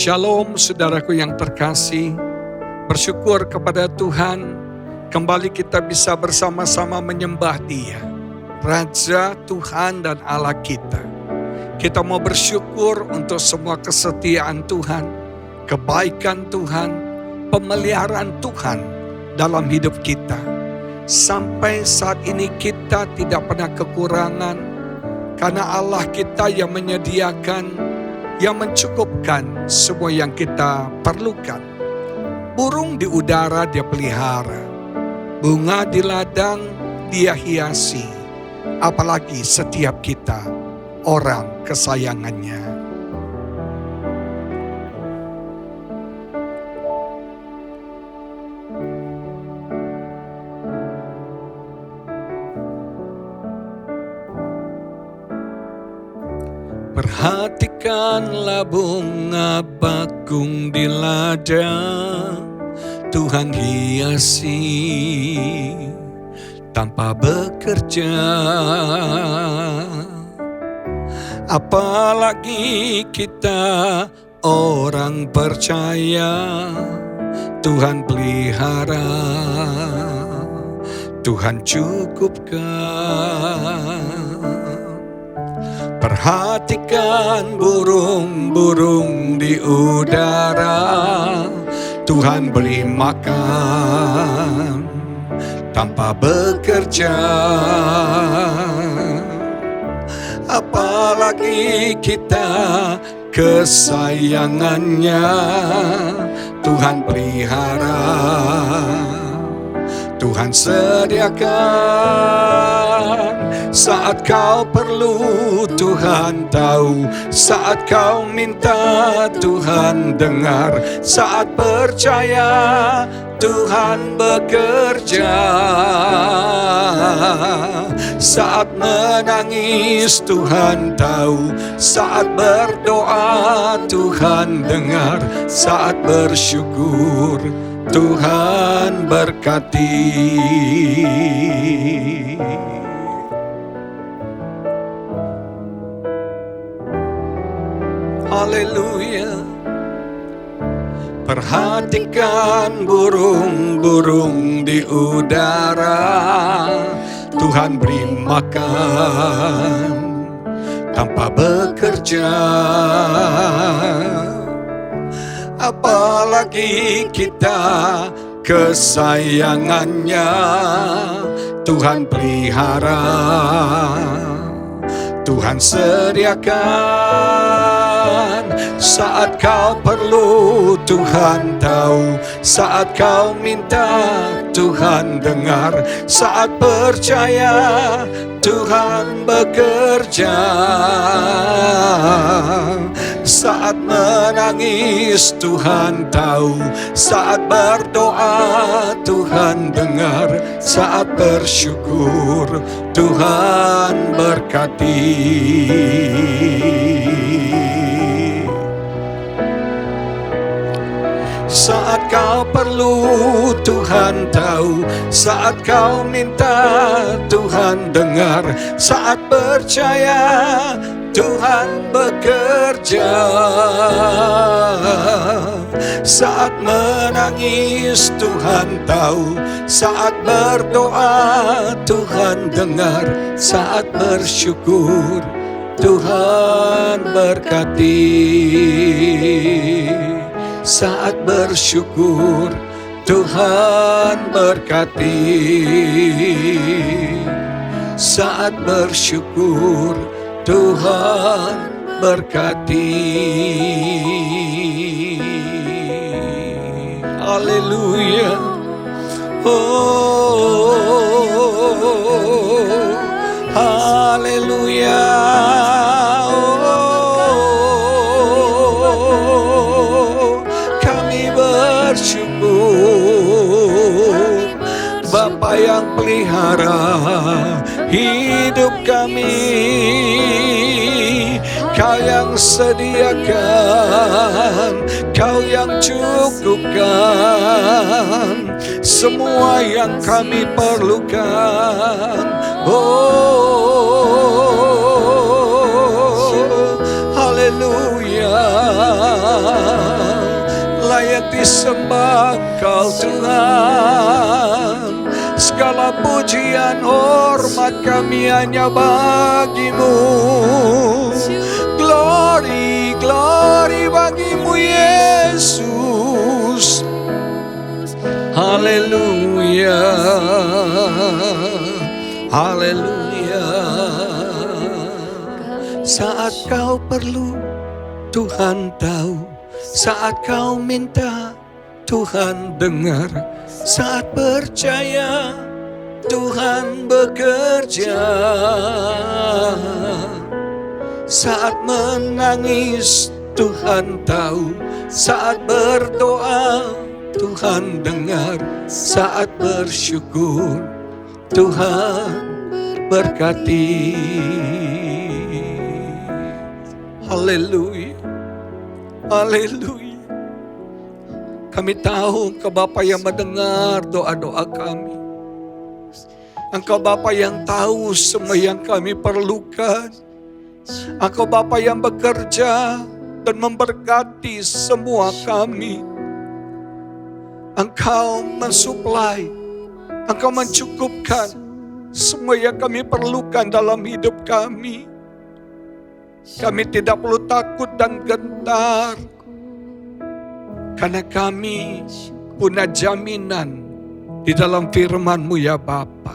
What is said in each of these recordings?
Shalom saudaraku yang terkasih, bersyukur kepada Tuhan, kembali kita bisa bersama-sama menyembah Dia, Raja, Tuhan dan Allah kita. Kita mau bersyukur untuk semua kesetiaan Tuhan, kebaikan Tuhan, pemeliharaan Tuhan dalam hidup kita. Sampai saat ini kita tidak pernah kekurangan, karena Allah kita yang menyediakan, yang mencukupkan semua yang kita perlukan. Burung di udara Dia pelihara, bunga di ladang Dia hiasi, apalagi setiap kita orang kesayangannya. Perhatikanlah bunga bakung di ladang, Tuhan hiasi tanpa bekerja. Apalagi kita orang percaya, Tuhan pelihara, Tuhan cukupkan. Perhatikan burung-burung di udara, Tuhan beri makan tanpa bekerja. Apalagi kita kesayangannya, Tuhan pelihara, Tuhan sediakan. Saat kau perlu Tuhan tahu, saat kau minta Tuhan dengar, saat percaya Tuhan bekerja, saat menangis Tuhan tahu, saat berdoa Tuhan dengar, saat bersyukur Tuhan berkati. Haleluya. Perhatikan burung-burung di udara, Tuhan beri makan tanpa bekerja. Apalagi kita kesayangannya, Tuhan pelihara, Tuhan sediakan. Saat kau perlu Tuhan tahu, saat kau minta Tuhan dengar, saat percaya Tuhan bekerja, saat menangis Tuhan tahu, saat berdoa Tuhan dengar, saat bersyukur Tuhan berkati. Saat kau perlu Tuhan tahu, saat kau minta Tuhan dengar, saat percaya Tuhan bekerja, saat menangis Tuhan tahu, saat berdoa Tuhan dengar, saat bersyukur Tuhan berkati. Saat bersyukur Tuhan berkati, saat bersyukur Tuhan berkati. Haleluya. Oh, pelihara hidup kami. Kau yang sediakan, Kau yang cukupkan semua yang kami perlukan. Oh, haleluya. Layak disembah Kau Tuhan. Segala pujian hormat kami hanya bagi-Mu. Glory, glory bagi-Mu Yesus. Haleluya, haleluya. Saat Kau perlu, Tuhan tahu. Saat Kau minta, Tuhan dengar. Saat percaya, Tuhan bekerja. Saat menangis, Tuhan tahu. Saat berdoa, Tuhan dengar. Saat bersyukur, Tuhan berkati. Haleluya, haleluya. Kami tahu Engkau Bapa yang mendengar doa-doa kami. Engkau Bapa yang tahu semua yang kami perlukan. Engkau Bapa yang bekerja dan memberkati semua kami. Engkau mensuplai, Engkau mencukupkan semua yang kami perlukan dalam hidup kami. Kami tidak perlu takut dan gentar, karena kami punya jaminan di dalam firman-Mu ya Bapa.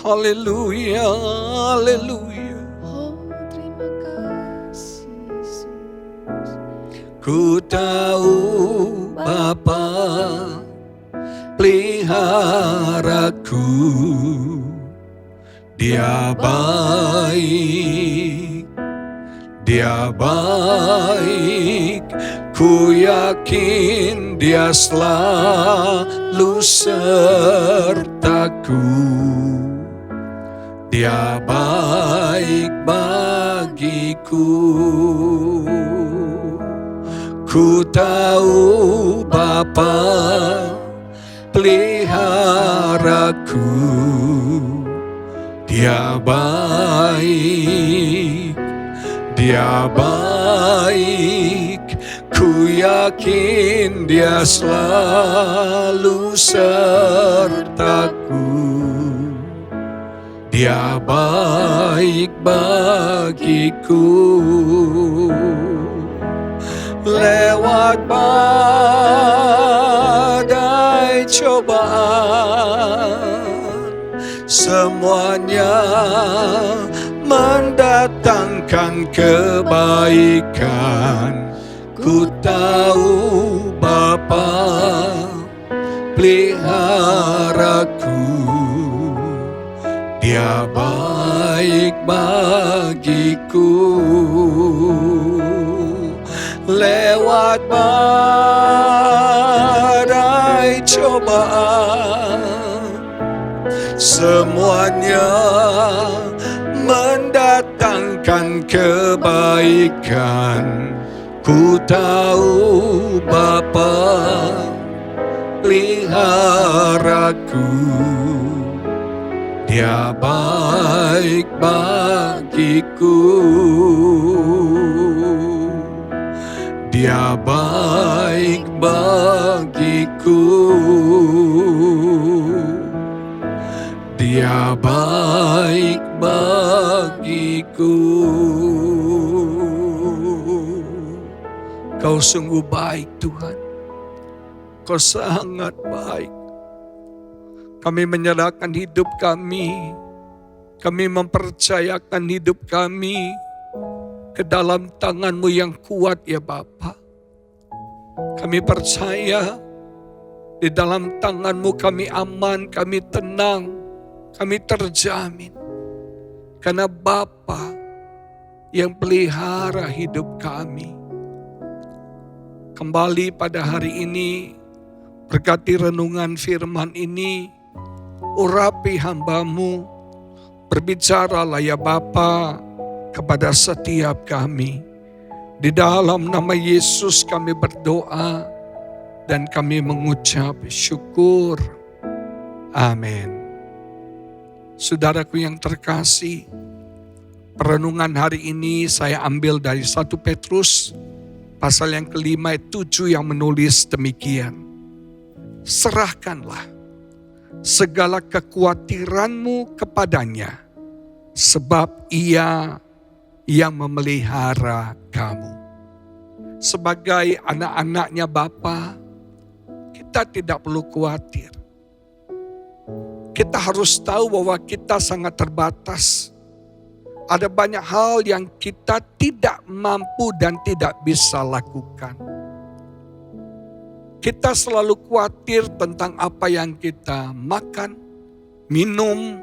Haleluya, haleluya. Ku tahu Bapa peliharaku, Dia baik, Dia baik. Ku yakin Dia selalu sertaku. Dia baik bagiku. Ku tahu Bapa peliharaku, Dia baik, Dia baik. Ku yakin Dia selalu sertaku. Dia baik bagiku. Lewat badai cobaan, semuanya mendatangkan kebaikan. Ku tahu Bapa peliharaku, Dia baik bagiku. Lewat badai cobaan, semuanya mendatangkan kebaikan. Ku tahu Bapa peliharaku, Dia baik bagiku. Dia baik bagiku. Dia baik bagiku. Kau sungguh baik Tuhan. Kau sangat baik. Kami menyerahkan hidup kami. Kami mempercayakan hidup kami ke dalam tangan-Mu yang kuat ya Bapa. Kami percaya di dalam tangan-Mu kami aman, kami tenang, kami terjamin. Karena Bapa yang pelihara hidup kami. Kembali pada hari ini, berkati renungan firman ini, urapi hamba-Mu, berbicaralah ya Bapa kepada setiap kami. Di dalam nama Yesus kami berdoa dan kami mengucap syukur. Amin. Saudaraku yang terkasih, perenungan hari ini saya ambil dari 1 Petrus pasal yang kelima ayat 7 yang menulis demikian. Serahkanlah segala kekhawatiranmu kepadanya, sebab Ia yang memelihara kamu. Sebagai anak-anaknya Bapa, kita tidak perlu khawatir. Kita harus tahu bahwa kita sangat terbatas. Ada banyak hal yang kita tidak mampu dan tidak bisa lakukan. Kita selalu khawatir tentang apa yang kita makan, minum,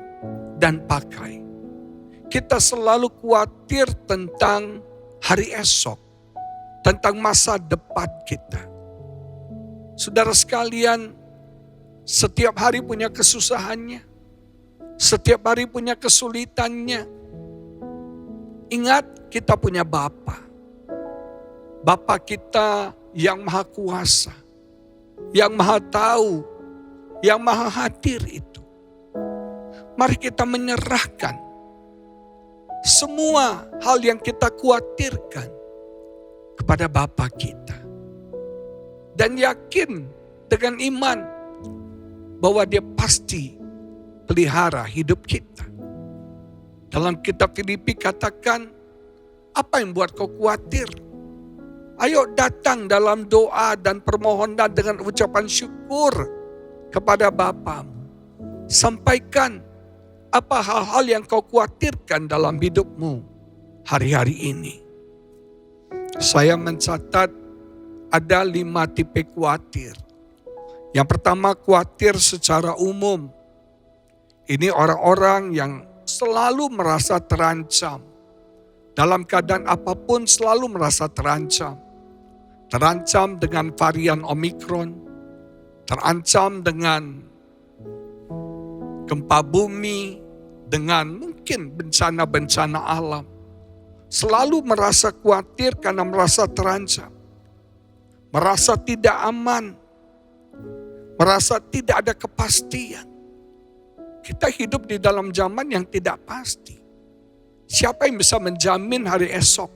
dan pakai. Kita selalu khawatir tentang hari esok, tentang masa depan kita. Saudara sekalian, setiap hari punya kesusahannya, setiap hari punya kesulitannya. Ingat, kita punya Bapa. Bapa kita yang maha kuasa, yang maha tahu, yang maha hadir itu. Mari kita menyerahkan semua hal yang kita khawatirkan kepada Bapa kita. Dan yakin dengan iman bahwa Dia pasti pelihara hidup kita. Dalam kitab Filipi katakan, apa yang buat kau khawatir? Ayo datang dalam doa dan permohonan dengan ucapan syukur kepada Bapamu. Sampaikan apa hal-hal yang kau khawatirkan dalam hidupmu hari-hari ini. Saya mencatat ada 5 tipe khawatir. Yang pertama, khawatir secara umum. Ini orang-orang yang selalu merasa terancam. Dalam keadaan apapun selalu merasa terancam. Terancam dengan varian Omikron. Terancam dengan gempa bumi. Dengan mungkin bencana-bencana alam. Selalu merasa khawatir karena merasa terancam. Merasa tidak aman. Merasa tidak ada kepastian. Kita hidup di dalam zaman yang tidak pasti. Siapa yang bisa menjamin hari esok?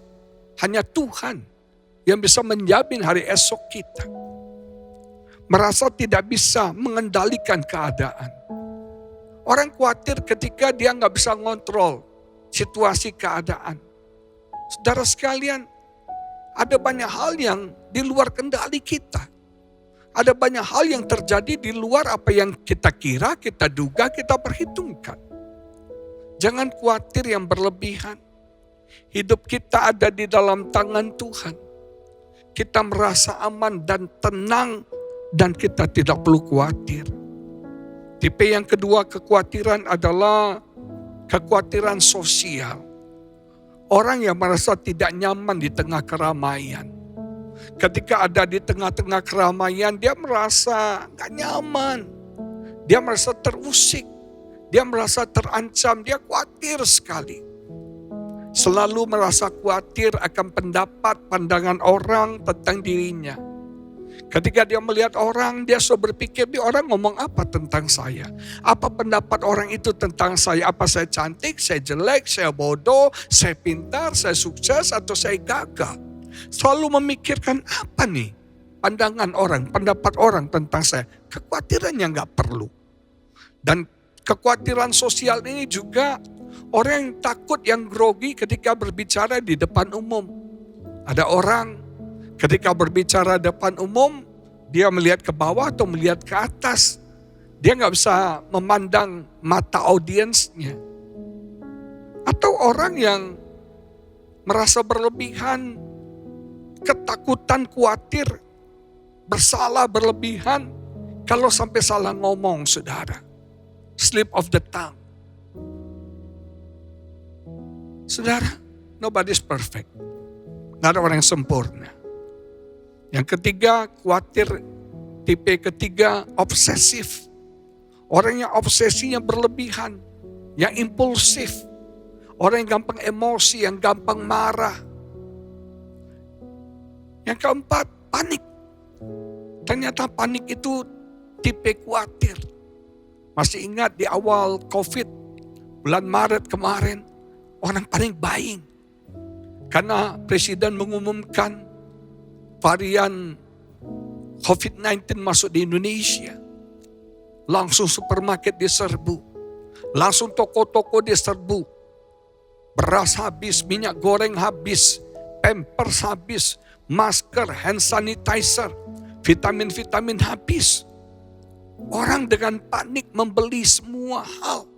Hanya Tuhan yang bisa menjamin hari esok kita. Merasa tidak bisa mengendalikan keadaan. Orang khawatir ketika dia nggak bisa ngontrol situasi keadaan. Saudara sekalian, ada banyak hal yang di luar kendali kita. Ada banyak hal yang terjadi di luar apa yang kita kira, kita duga, kita perhitungkan. Jangan khawatir yang berlebihan. Hidup kita ada di dalam tangan Tuhan. Kita merasa aman dan tenang dan kita tidak perlu khawatir. Tipe yang kedua kekhawatiran adalah kekhawatiran sosial. Orang yang merasa tidak nyaman di tengah keramaian. Ketika ada di tengah-tengah keramaian, dia merasa gak nyaman. Dia merasa terusik. Dia merasa terancam. Dia khawatir sekali. Selalu merasa khawatir akan pendapat, pandangan orang tentang dirinya. Ketika dia melihat orang, dia selalu berpikir, di orang ngomong apa tentang saya? Apa pendapat orang itu tentang saya? Apa saya cantik, saya jelek, saya bodoh, saya pintar, saya sukses, atau saya gagal? Selalu memikirkan apa nih pandangan orang, pendapat orang tentang saya. Kekhawatiran yang gak perlu. Dan kekhawatiran sosial ini juga orang yang takut, yang grogi ketika berbicara di depan umum. Ada orang ketika berbicara depan umum, dia melihat ke bawah atau melihat ke atas. Dia gak bisa memandang mata audiensnya. Atau orang yang merasa berlebihan, ketakutan, khawatir, bersalah berlebihan kalau sampai salah ngomong, saudara. Slip of the tongue. Saudara, nobody's perfect. Nggak ada orang yang sempurna. Yang ketiga, khawatir. Tipe ketiga, obsesif. orang yang obsesinya berlebihan, yang impulsif, orang yang gampang emosi, yang gampang marah. Yang keempat, panik. Ternyata panik itu tipe khawatir. Masih ingat di awal COVID, bulan Maret kemarin, orang panik buying. Karena Presiden mengumumkan varian COVID-19 masuk di Indonesia. Langsung supermarket diserbu. Langsung toko-toko diserbu. Beras habis, minyak goreng habis, Pampers habis, masker, hand sanitizer, vitamin-vitamin habis. Orang dengan panik membeli semua hal.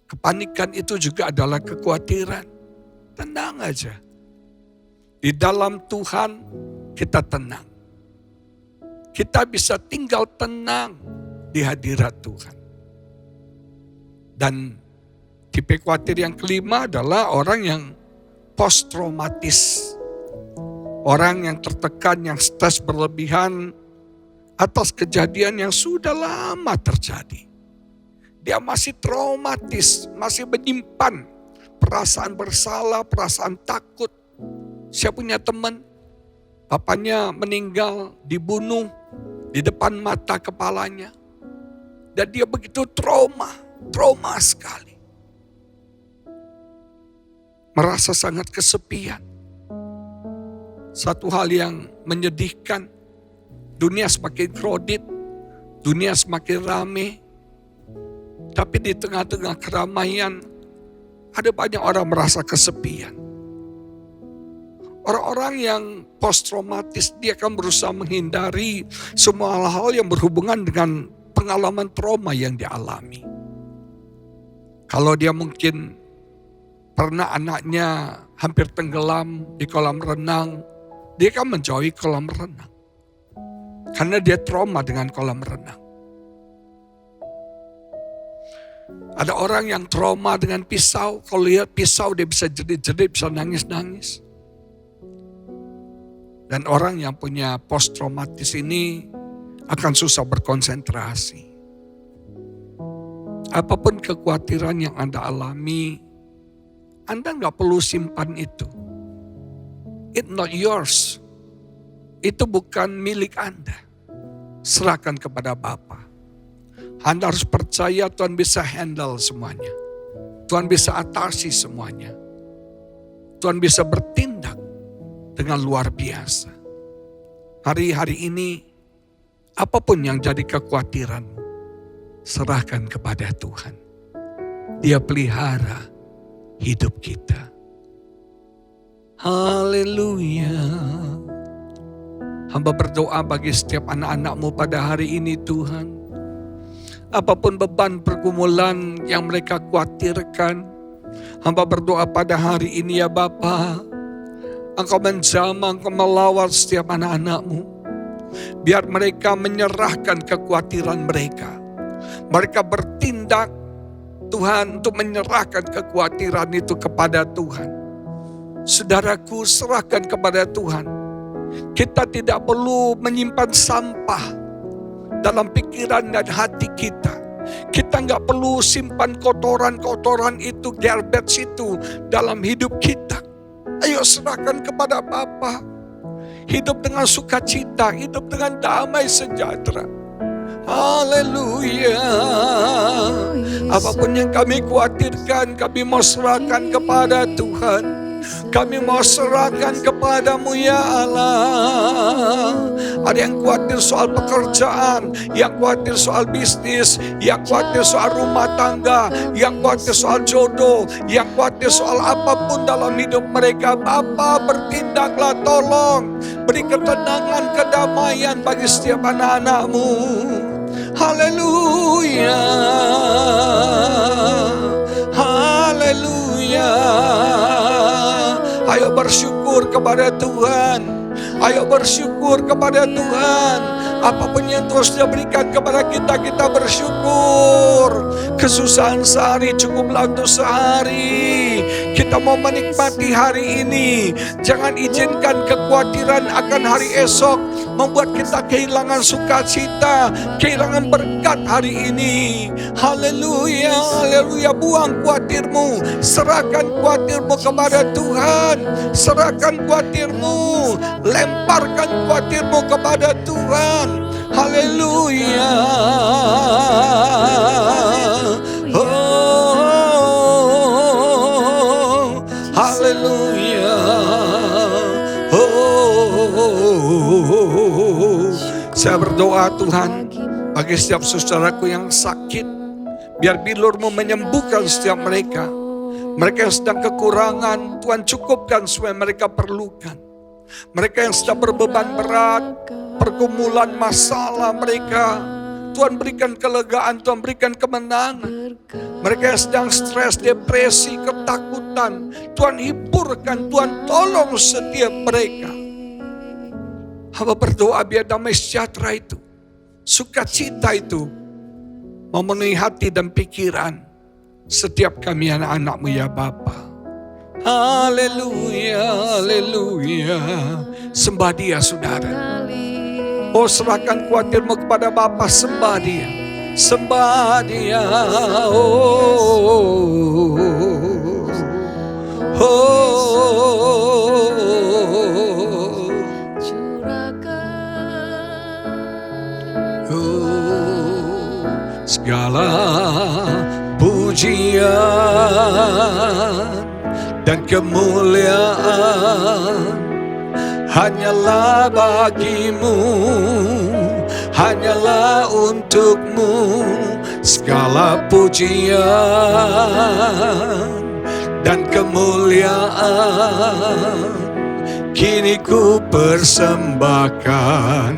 Kepanikan itu juga adalah kekhawatiran. Tenang aja. Di dalam Tuhan kita tenang. Kita bisa tinggal tenang di hadirat Tuhan. Dan tipe khawatir yang kelima adalah orang yang post-traumatis. Orang yang tertekan, yang stres berlebihan atas kejadian yang sudah lama terjadi. Dia masih traumatis, masih menyimpan perasaan bersalah, perasaan takut. Saya punya teman, papanya meninggal, dibunuh di depan mata kepalanya. Dan dia begitu trauma sekali. Merasa sangat kesepian. Satu hal yang menyedihkan, dunia semakin crowded, dunia semakin ramai. Tapi di tengah-tengah keramaian, ada banyak orang merasa kesepian. Orang-orang yang post-traumatis, dia akan berusaha menghindari semua hal-hal yang berhubungan dengan pengalaman trauma yang dialami. Kalau dia mungkin pernah anaknya hampir tenggelam di kolam renang, dia akan menjauhi kolam renang. Karena dia trauma dengan kolam renang. Ada orang yang trauma dengan pisau, kalau lihat pisau dia bisa jerit-jerit, bisa nangis-nangis. Dan orang yang punya post-traumatis ini akan susah berkonsentrasi. Apapun kekhawatiran yang Anda alami, Anda nggak perlu simpan itu. It's not yours. Itu bukan milik Anda. Serahkan kepada Bapa. Anda harus percaya Tuhan bisa handle semuanya. Tuhan bisa atasi semuanya. Tuhan bisa bertindak dengan luar biasa. Hari-hari ini, apapun yang jadi kekhawatiranmu, serahkan kepada Tuhan. Dia pelihara hidup kita. Haleluya. Hamba berdoa bagi setiap anak-anak-Mu pada hari ini Tuhan. Apapun beban pergumulan yang mereka khawatirkan, hamba berdoa pada hari ini ya Bapa, Engkau menjamah, Engkau melawat setiap anak-anak-Mu. Biar mereka menyerahkan kekhawatiran mereka. Mereka bertindak Tuhan untuk menyerahkan kekhawatiran itu kepada Tuhan. Saudaraku, serahkan kepada Tuhan. Kita tidak perlu menyimpan sampah dalam pikiran dan hati kita. Kita nggak perlu simpan kotoran-kotoran itu, garbage itu dalam hidup kita. Ayo serahkan kepada Bapa. Hidup dengan sukacita, hidup dengan damai sejahtera. Haleluya. Apapun yang kami khawatirkan, kami mau serahkan kepada Tuhan. Kami mau serahkan kepadamu ya Allah. Ada yang khawatir soal pekerjaan, yang khawatir soal bisnis, yang khawatir soal rumah tangga, yang khawatir soal jodoh, yang khawatir soal apapun dalam hidup mereka. Bapa, bertindaklah, tolong. Beri ketenangan, kedamaian bagi setiap anak-anak-Mu. Haleluya. Haleluya. Ayo bersyukur kepada Tuhan. Ayo bersyukur kepada Tuhan. Apapun yang Tuhan sudah berikan kepada kita, kita bersyukur. Kesusahan sehari cukuplah untuk sehari. Kita mau menikmati hari ini. Jangan izinkan kekhawatiran akan hari esok membuat kita kehilangan sukacita, kehilangan berkat hari ini. Haleluya, haleluya. Buang khawatirmu, serahkan khawatirmu kepada Tuhan. Serahkan khawatirmu, lemparkan khawatirmu kepada Tuhan. Haleluya. Oh, haleluya. Oh, saya berdoa Tuhan, bagi setiap saudaraku yang sakit, biar bilur-Mu menyembuhkan setiap mereka. Mereka yang sedang kekurangan, Tuhan cukupkan semua yang mereka perlukan. Mereka yang sedang berbeban berat, pergumulan masalah mereka, Tuhan berikan kelegaan, Tuhan berikan kemenangan. Mereka yang sedang stres, depresi, ketakutan, Tuhan hiburkan, Tuhan tolong setiap mereka. Hamba berdoa biar damai sejahtera itu, sukacita itu memenuhi hati dan pikiran setiap kami anak-anak-Mu ya Bapa. Haleluya, haleluya. Sembah Dia saudara. Oh, serahkan khawatirmu kepada Bapa, sembah Dia. Sembah Dia. Oh, segala pujian dan kemuliaan hanyalah bagimu, hanyalah untuk-Mu. Segala pujian dan kemuliaan kini ku persembahkan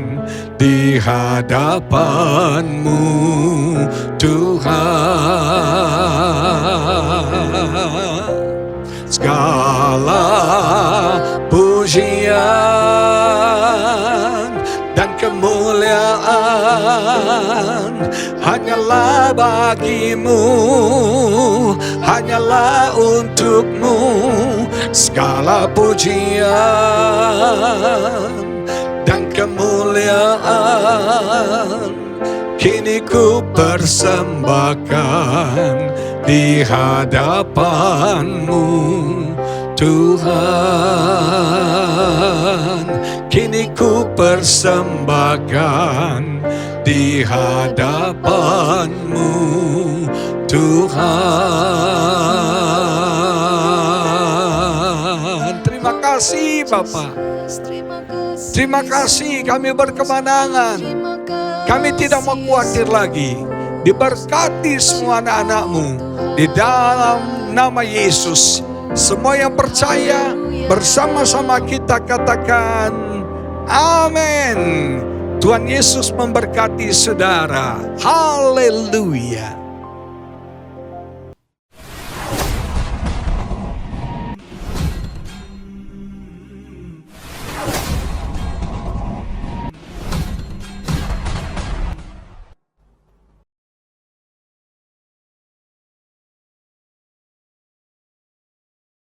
di hadapan-Mu, Tuhan. Segala pujian dan kemuliaan hanyalah bagimu, hanyalah untuk-Mu. Segala pujian dan kemuliaan kini ku persembahkan di hadapan-Mu, Tuhan. Kini ku persembahkan di hadapan-Mu, Tuhan. Terima kasih Bapa. Terima kasih, kami berkemenangan. Kami tidak mau khawatir lagi. Diberkati semua anak-anak-Mu di dalam nama Yesus. Semua yang percaya bersama-sama kita katakan amin. Tuhan Yesus memberkati saudara. Haleluya.